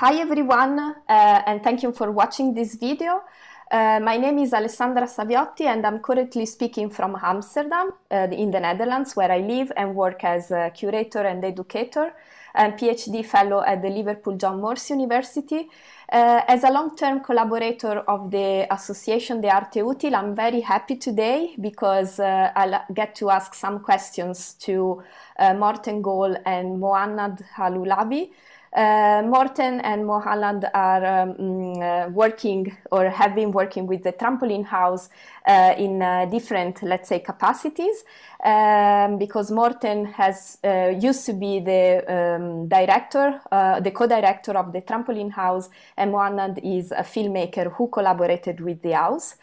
Hi everyone, and thank you for watching this video. My name is Alessandra Saviotti and I'm currently speaking from Amsterdam in the Netherlands, where I live and work as a curator and educator and PhD fellow at the Liverpool John Moores University. As a long-term collaborator of the association the Arte Útil, I'm very happy today because I'll get to ask some questions to Morten Goll and Muhannad Al-Ulaby. Morten and Muhannad are working or have been working with the Trampoline House in different, let's say, capacities, because Morten has used to be the director, the co-director of the Trampoline House, and Muhannad is a filmmaker who collaborated with the house.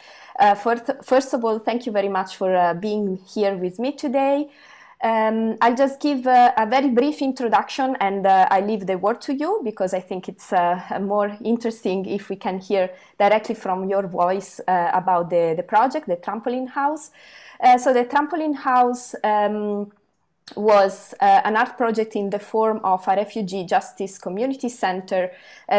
First of all, thank you very much for being here with me today. I'll just give a very brief introduction and I leave the word to you because I think it's more interesting if we can hear directly from your voice about the project, the Trampoline House. So the Trampoline House was an art project in the form of a refugee justice community center,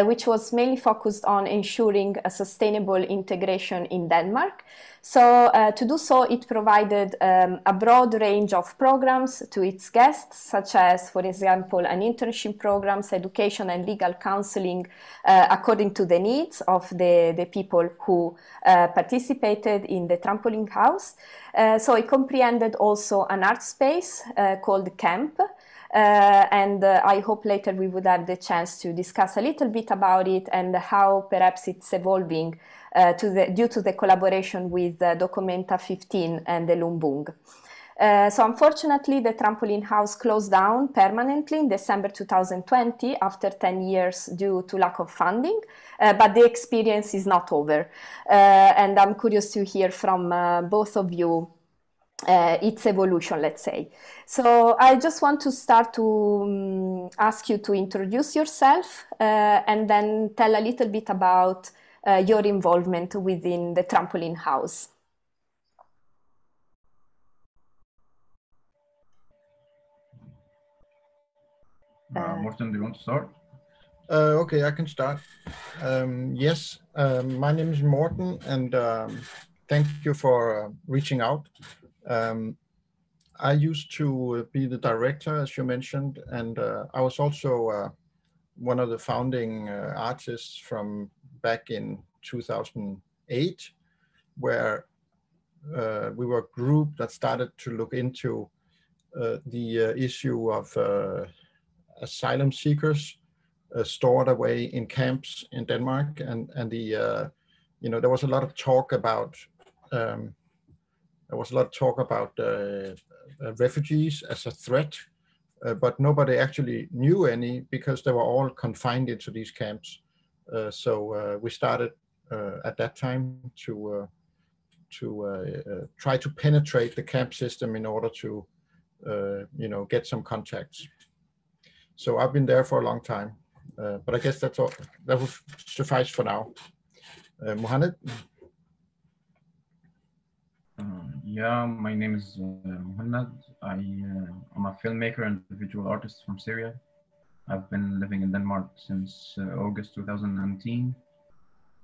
which was mainly focused on ensuring a sustainable integration in Denmark. So to do so, it provided a broad range of programs to its guests, such as, for example, an internship programs, education and legal counseling, according to the needs of the people who participated in the Trampoline House. So it comprehended also an art space called Camp, and I hope later we would have the chance to discuss a little bit about it and how perhaps it's evolving due to the collaboration with Documenta 15 and the Lumbung. So unfortunately, the Trampoline House closed down permanently in December 2020 after 10 years due to lack of funding, but the experience is not over. And I'm curious to hear from both of you its evolution, let's say. So I just want to start to ask you to introduce yourself and then tell a little bit about your involvement within the Trampoline House. Morten, do you want to start? Okay, I can start. Yes, my name is Morten, and thank you for reaching out. I used to be the director, as you mentioned, and I was also one of the founding artists from back in 2008, where we were a group that started to look into the issue of asylum seekers stored away in camps in Denmark, and the there was a lot of talk about refugees as a threat, but nobody actually knew any because they were all confined into these camps. So we started at that time to try to penetrate the camp system in order to get some contacts. So I've been there for a long time, but I guess that's all. That will suffice for now. Muhannad? Yeah, my name is Muhannad. I'm a filmmaker and visual artist from Syria. I've been living in Denmark since August 2019,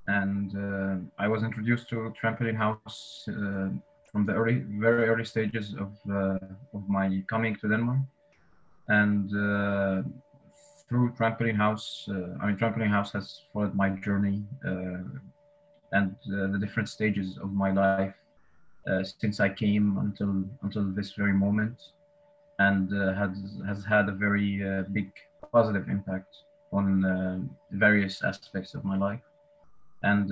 and I was introduced to Trampoline House from the very early stages of my coming to Denmark. And through Trampoline House, Trampoline House has followed my journey and the different stages of my life since I came until this very moment, and has had a very big positive impact on various aspects of my life. And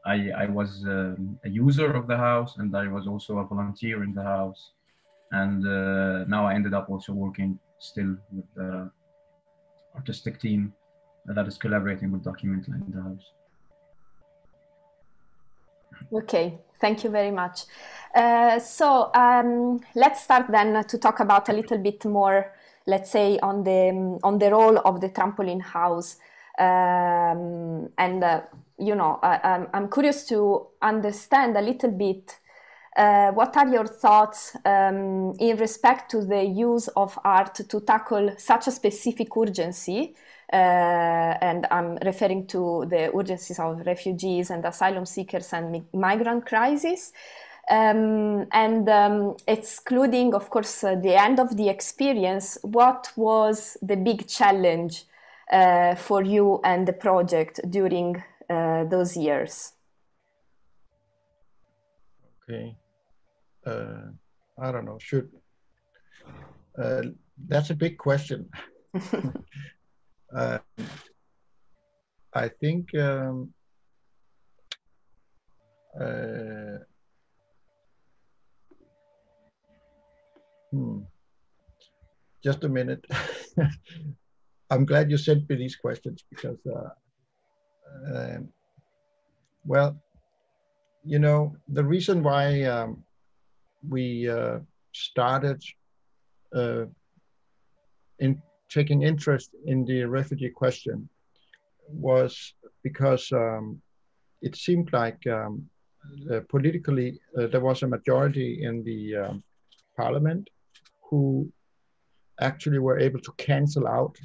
I was a user of the house, and I was also a volunteer in the house. And now I ended up also working still with the artistic team that is collaborating with Documenta in the house. Okay, thank you very much. So let's start then to talk about a little bit more, let's say, on the role of the Trampoline House. I'm curious to understand a little bit what are your thoughts in respect to the use of art to tackle such a specific urgency? And I'm referring to the urgencies of refugees and asylum seekers and migrant crisis. Excluding, of course, the end of the experience, what was the big challenge for you and the project during those years? Okay. I don't know, that's a big question. I think just a minute. I'm glad you sent me these questions because, well, you know, the reason why we started in taking interest in the refugee question was because it seemed like politically there was a majority in the parliament who actually were able to cancel out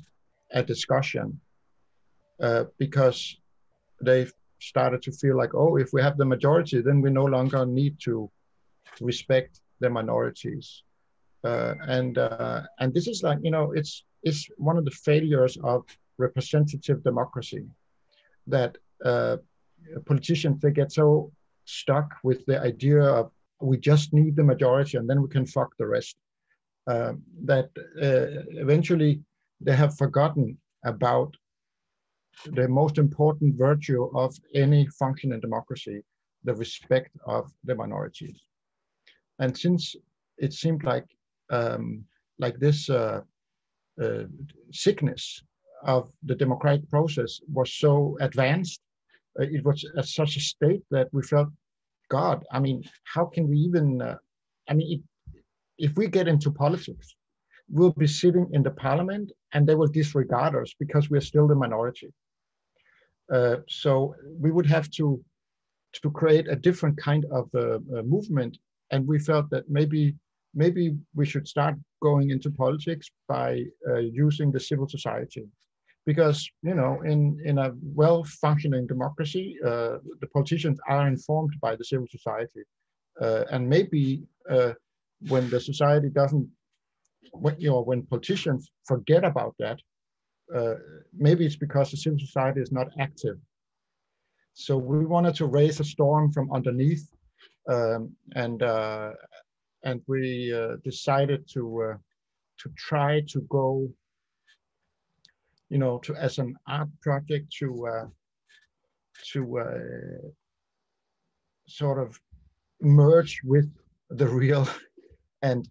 a discussion because they started to feel like, oh, if we have the majority, then we no longer need to respect the minorities. And this is like, you know, it's one of the failures of representative democracy, that politicians, they get so stuck with the idea of we just need the majority and then we can fuck the rest, that eventually they have forgotten about the most important virtue of any functioning democracy, the respect of the minorities. And since it seemed like this sickness of the democratic process was so advanced, it was at such a state that we felt, God, I mean, how can we even, if we get into politics, we'll be sitting in the parliament and they will disregard us because we're still the minority. So we would have to create a different kind of movement. And we felt that maybe we should start going into politics by using the civil society. Because, you know, in a well-functioning democracy, the politicians are informed by the civil society. And maybe when the society doesn't, when politicians forget about that, maybe it's because the civil society is not active. So we wanted to raise a storm from underneath, and we decided to try to go, you know, as an art project to sort of merge with the real and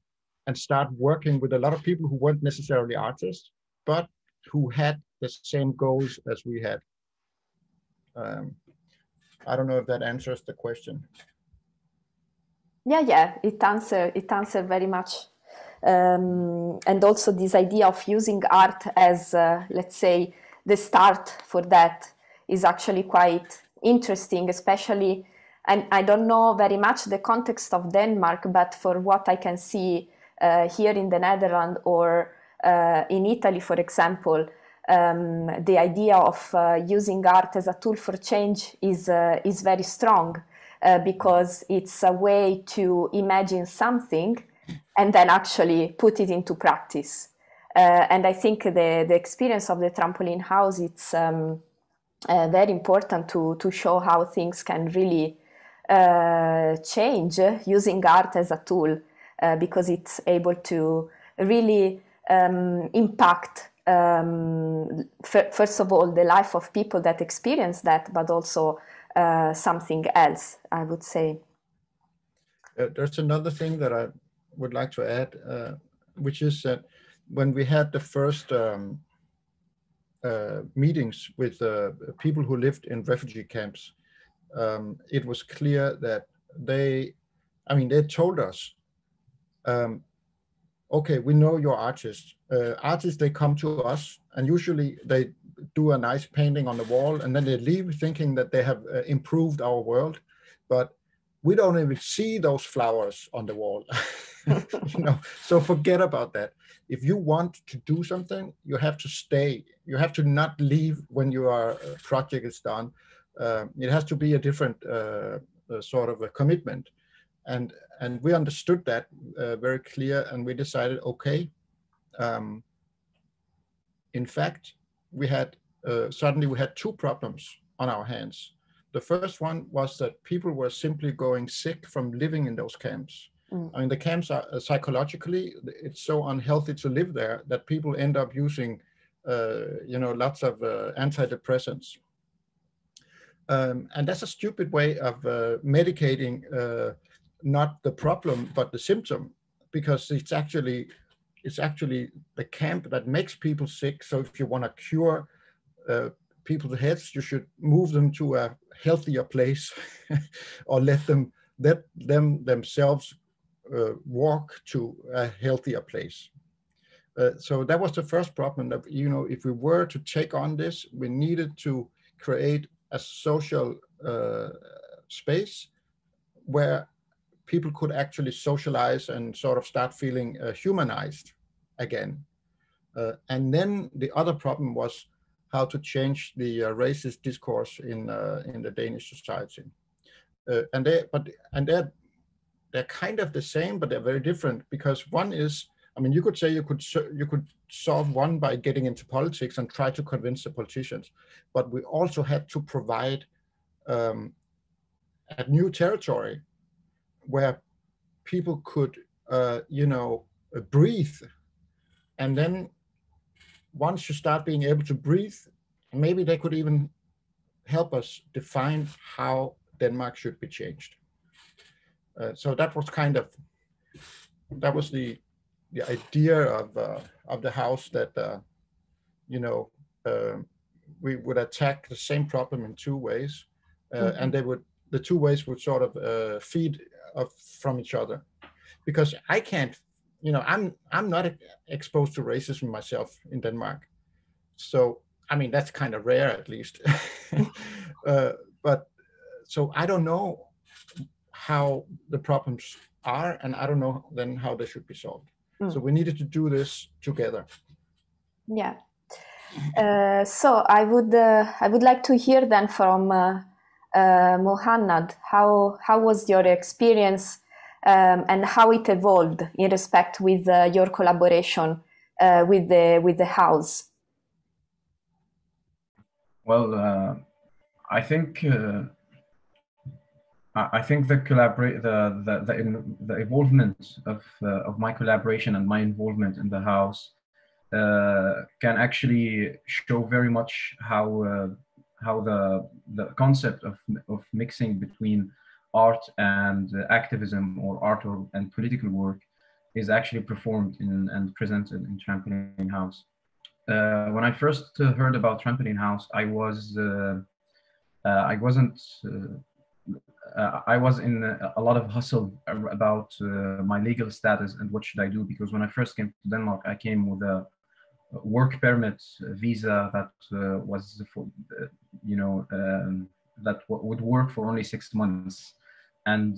start working with a lot of people who weren't necessarily artists, but who had the same goals as we had. I don't know if that answers the question. Yeah, it answered very much. And also this idea of using art as, let's say, the start for that is actually quite interesting, especially, and I don't know very much the context of Denmark, but for what I can see here in the Netherlands or in Italy, for example, the idea of using art as a tool for change is very strong because it's a way to imagine something and then actually put it into practice. And I think the experience of the Trampoline House, it's very important to show how things can really change using art as a tool, because it's able to really impact, first of all, the life of people that experience that, but also something else, I would say. There's another thing that I would like to add, which is that when we had the first meetings with people who lived in refugee camps, it was clear that they told us, okay, we know you're artists. Artists, they come to us and usually they do a nice painting on the wall and then they leave thinking that they have improved our world. But we don't even see those flowers on the wall. So forget about that. If you want to do something, you have to stay. You have to not leave when your project is done. It has to be a different sort of a commitment. And we understood that very clear, and we decided, okay, in fact, we had suddenly we had two problems on our hands. The first one was that people were simply going sick from living in those camps. I mean, the camps are psychologically, it's so unhealthy to live there that people end up using, lots of antidepressants. And that's a stupid way of medicating not the problem, but the symptom, because it's actually the camp that makes people sick. So if you want to cure people's heads, you should move them to a healthier place or let them themselves walk to a healthier place. So that was the first problem, that, if we were to take on this, we needed to create a social space where people could actually socialize and sort of start feeling humanized again. And then the other problem was how to change the racist discourse in the Danish society. And they're kind of the same, but they're very different, because one is, I mean, you could say you could solve one by getting into politics and try to convince the politicians, but we also had to provide a new territory where people could, breathe. And then once you start being able to breathe, maybe they could even help us define how Denmark should be changed. So that was the idea of the house, that we would attack the same problem in two ways, and the two ways would sort of feed from each other, because I can't, I'm not exposed to racism myself in Denmark, so I mean that's kind of rare, at least. But so I don't know how the problems are, and I don't know then how they should be solved. So we needed to do this together. Yeah. So I would like to hear then from Muhannad, how was your experience and how it evolved in respect with your collaboration with the house? Well, I think the involvement of my collaboration and my involvement in the house can actually show very much how the concept of mixing between art and activism, or art and political work, is actually performed and presented in Trampoline House. When I first heard about Trampoline House, I was in a lot of hustle about my legal status and what should I do, because when I first came to Denmark, I came with a work permit visa that was for, that would work for only 6 months. And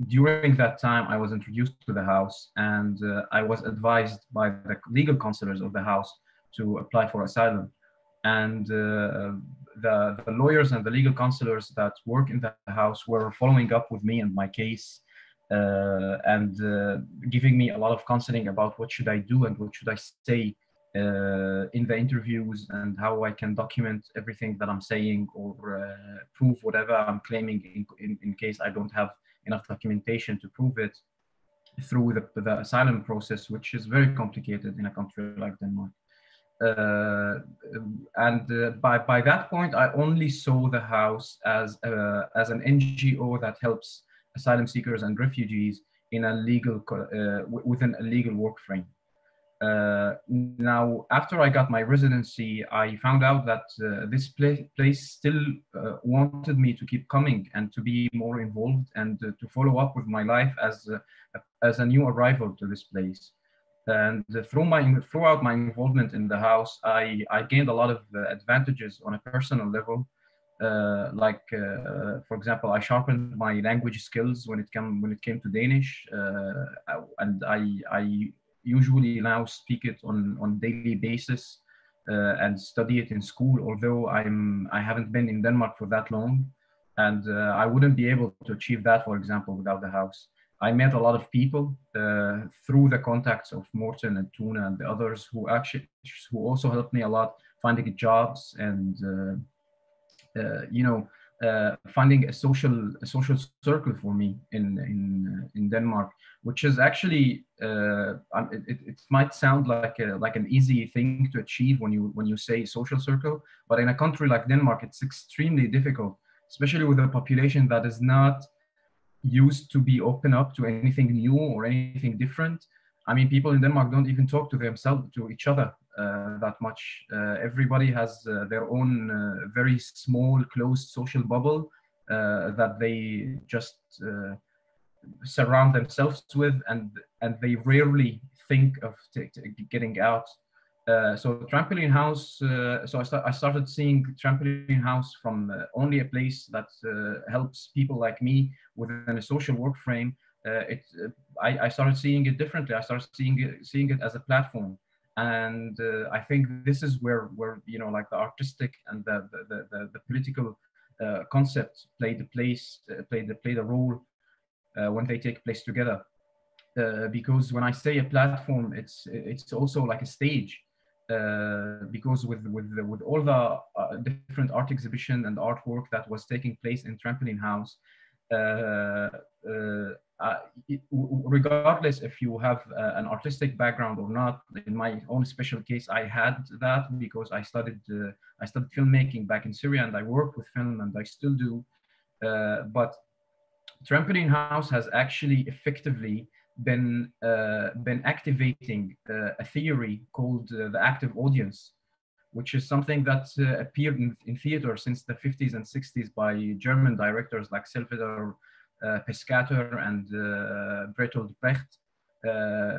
during that time, I was introduced to the house, and I was advised by the legal counselors of the house to apply for asylum. And the lawyers and the legal counselors that work in the house were following up with me and my case, and giving me a lot of counseling about what should I do and what should I say in the interviews, and how I can document everything that I'm saying, or prove whatever I'm claiming in case I don't have enough documentation to prove it, through the asylum process, which is very complicated in a country like Denmark. By that point, I only saw the house as an NGO that helps asylum seekers and refugees in a legal within a legal work frame. Now, after I got my residency, I found out that this place still wanted me to keep coming and to be more involved, and to follow up with my life as a new arrival to this place. And throughout my involvement in the house, I gained a lot of advantages on a personal level, For example, I sharpened my language skills when it came to Danish, and I usually now speak it on daily basis and study it in school. Although I haven't been in Denmark for that long, and I wouldn't be able to achieve that, for example, without the house. I met a lot of people through the contacts of Morten and Tuna and the others who also helped me a lot finding jobs and finding a social circle for me in Denmark, which is actually it might sound like an easy thing to achieve when you say social circle, but in a country like Denmark, it's extremely difficult, especially with a population that is not used to be open up to anything new or anything different. I mean, people in Denmark don't even talk to each other that much. Everybody has their own very small, closed social bubble that they just surround themselves with, and they rarely think of getting out. So Trampoline House, I started seeing Trampoline House from only a place that helps people like me within a social work frame. I started seeing it differently. I started seeing it as a platform, and I think this is where like the artistic and the political concept played a role when they take place together. Because when I say a platform, it's also like a stage. Because with all the different art exhibition and artwork that was taking place in Trampoline House, regardless if you have an artistic background or not, in my own special case, I had that because I studied filmmaking back in Syria, and I work with film, and I still do. But Trampoline House has actually effectively been activating a theory called the active audience, which is something that appeared in theater since the 50s and 60s by German directors like Salvador Pescator and Bertolt Brecht,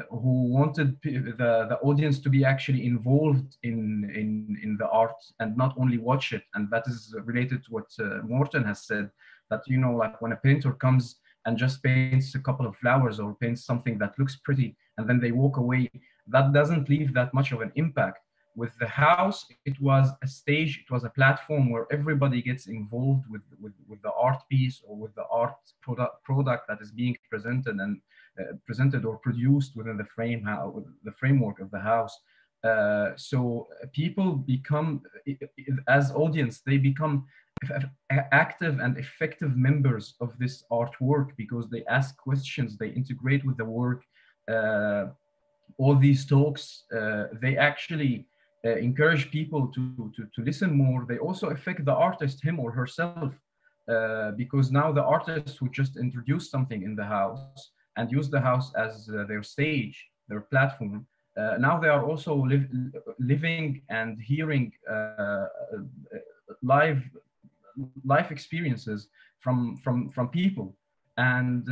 who wanted the audience to be actually involved in the art and not only watch it. And that is related to what Morten has said, that like when a painter comes and just paints a couple of flowers or paints something that looks pretty and then they walk away, that doesn't leave that much of an impact. With the house, it was a stage, it was a platform where everybody gets involved with the art piece or with the art product that is being presented and presented or produced within the framework of the house. So people become, as audience, they become active and effective members of this artwork because they ask questions, they integrate with the work. All these talks, they actually encourage people to listen more. They also affect the artist, him or herself, because now the artist who just introduced something in the house and used the house as their stage, their platform, now they are also living and hearing life experiences from people, and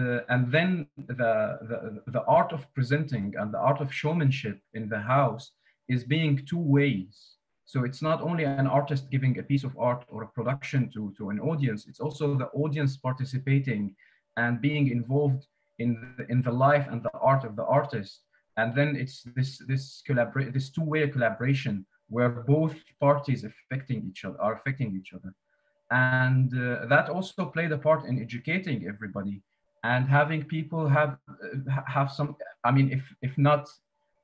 then the art of presenting and the art of showmanship in the house is being two ways. So it's not only an artist giving a piece of art or a production to an audience, it's also the audience participating and being involved in the life and the art of the artist. And then it's this two-way collaboration where both parties are affecting each other. And that also played a part in educating everybody and having people have some, I mean, if not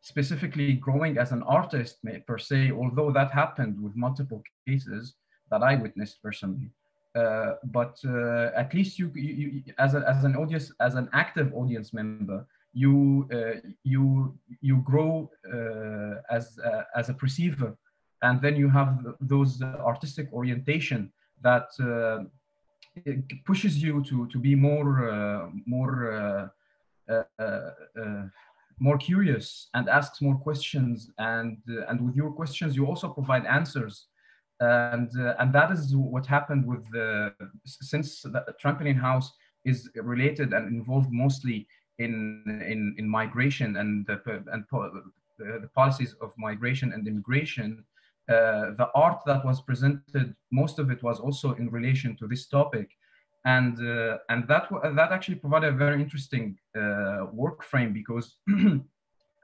specifically growing as an artist per se, although that happened with multiple cases that I witnessed personally. But at least you as an audience, as an active audience member, you grow as a perceiver, and then you have those artistic orientation that it pushes you to be more curious and asks more questions, and with your questions you also provide answers, and that is what happened with since the Trampoline House is related and involved mostly in migration and the policies of migration and immigration. the art that was presented, most of it was also in relation to this topic. And that actually provided a very interesting work frame, because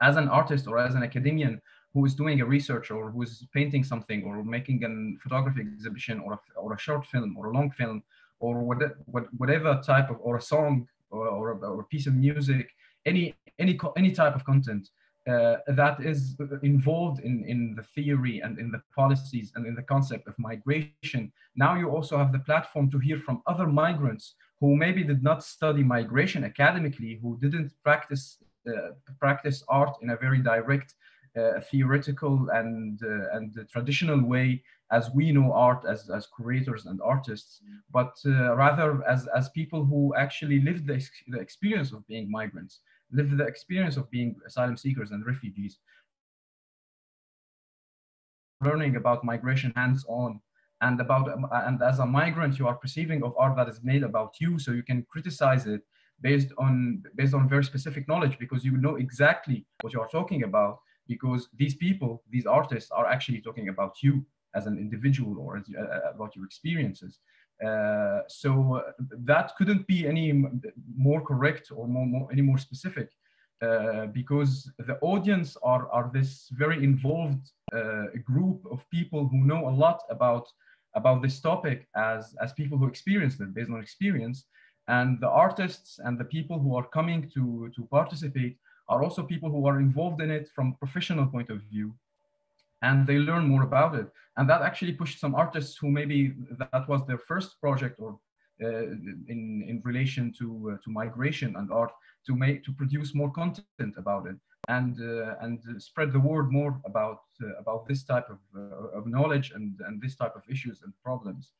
as an artist or as an academician who is doing a research or who is painting something or making a photography exhibition or a short film or a long film or whatever type of, or a song or a piece of music, any type of content that is involved in the theory and in the policies and in the concept of migration. Now you also have the platform to hear from other migrants who maybe did not study migration academically, who didn't practice art in a very direct, theoretical and traditional way as we know art as curators and artists, but rather as people who actually lived the experience of being migrants, live the experience of being asylum seekers and refugees, learning about migration hands-on, and as a migrant you are perceiving of art that is made about you, so you can criticize it based on very specific knowledge, because you know exactly what you are talking about, because these people, these artists, are actually talking about you as an individual or about your experiences. So that couldn't be any more correct or any more specific, because the audience are this very involved group of people who know a lot about this topic as people who experienced it based on experience. And the artists and the people who are coming to participate are also people who are involved in it from a professional point of view, and they learn more about it. And that actually pushed some artists who maybe that was their first project or in relation to migration and art to produce more content about it, and spread the word more about this type of knowledge and this type of issues and problems.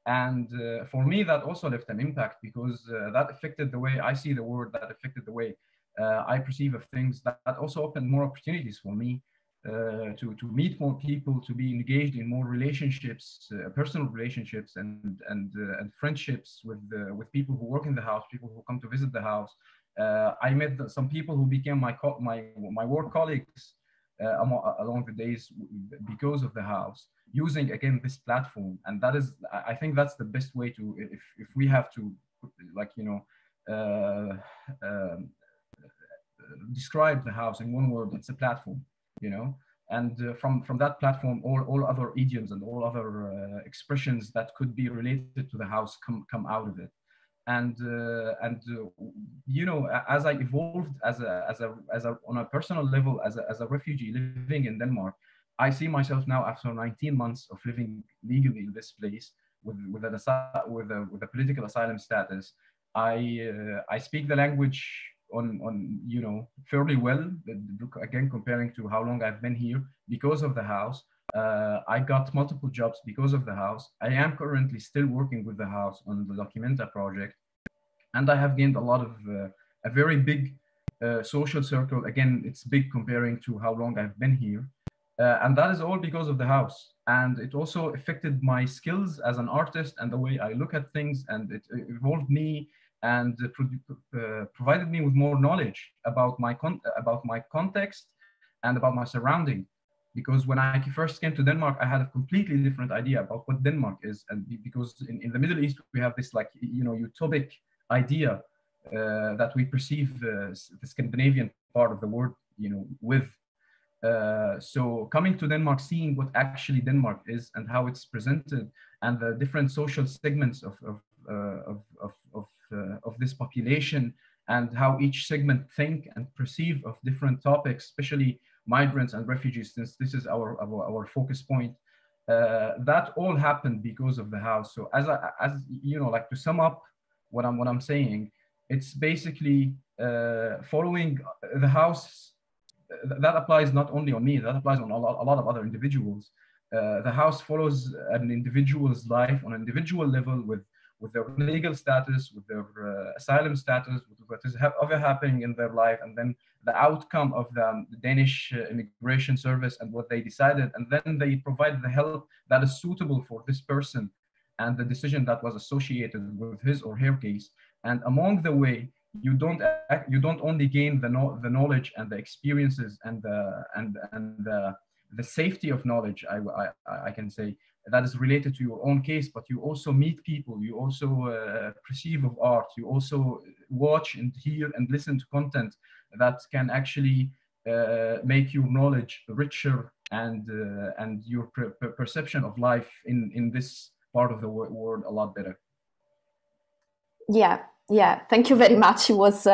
And for me, that also left an impact, because that affected the way I see the world, that affected the way I perceive of things. That also opened more opportunities for me to meet more people, to be engaged in more relationships, personal relationships, and friendships with people who work in the house, people who come to visit the house. I met some people who became my work colleagues along the days because of the house, using again this platform. And that is, I think that's the best way to, if we have to, like, describe the house in one word, it's a platform, and from that platform, all other idioms and all other expressions that could be related to the house come out of it. And as I evolved as a on a personal level, as a refugee living in Denmark, I see myself now, after 19 months of living legally in this place with a political asylum status. I speak the language on fairly well, again comparing to how long I've been here, because of the house. I got multiple jobs because of the house. I am currently still working with the house on the Documenta project, and I have gained a lot of a very big social circle. Again, it's big comparing to how long I've been here, and that is all because of the house. And it also affected my skills as an artist and the way I look at things, and it evolved me and provided me with more knowledge about my context and about my surrounding. Because when I first came to Denmark, I had a completely different idea about what Denmark is. And because in the Middle East, we have this utopic idea that we perceive the Scandinavian part of the world, with. So coming to Denmark, seeing what actually Denmark is and how it's presented, and the different social segments of this population, and how each segment think and perceive of different topics, especially migrants and refugees, since this is our focus point. That all happened because of the house. So as like, to sum up what I'm saying, it's basically following the house. That applies not only on me, that applies on a lot of other individuals. The house follows an individual's life on an individual level, with their legal status, with their asylum status, with what is ever happening in their life, and then the outcome of the Danish immigration service and what they decided, and then they provide the help that is suitable for this person and the decision that was associated with his or her case. And along the way, you don't only gain the knowledge and the experiences and the safety of knowledge, I can say, that is related to your own case, but you also meet people, you also perceive of art, you also watch and hear and listen to content that can actually make your knowledge richer and your perception of life in this part of the world a lot better. Yeah, thank you very much. It was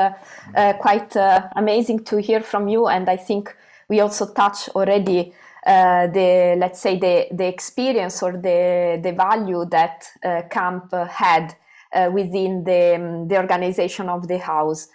quite amazing to hear from you, and I think we also touched already let's say the experience or the value that camp had within the organization of the house.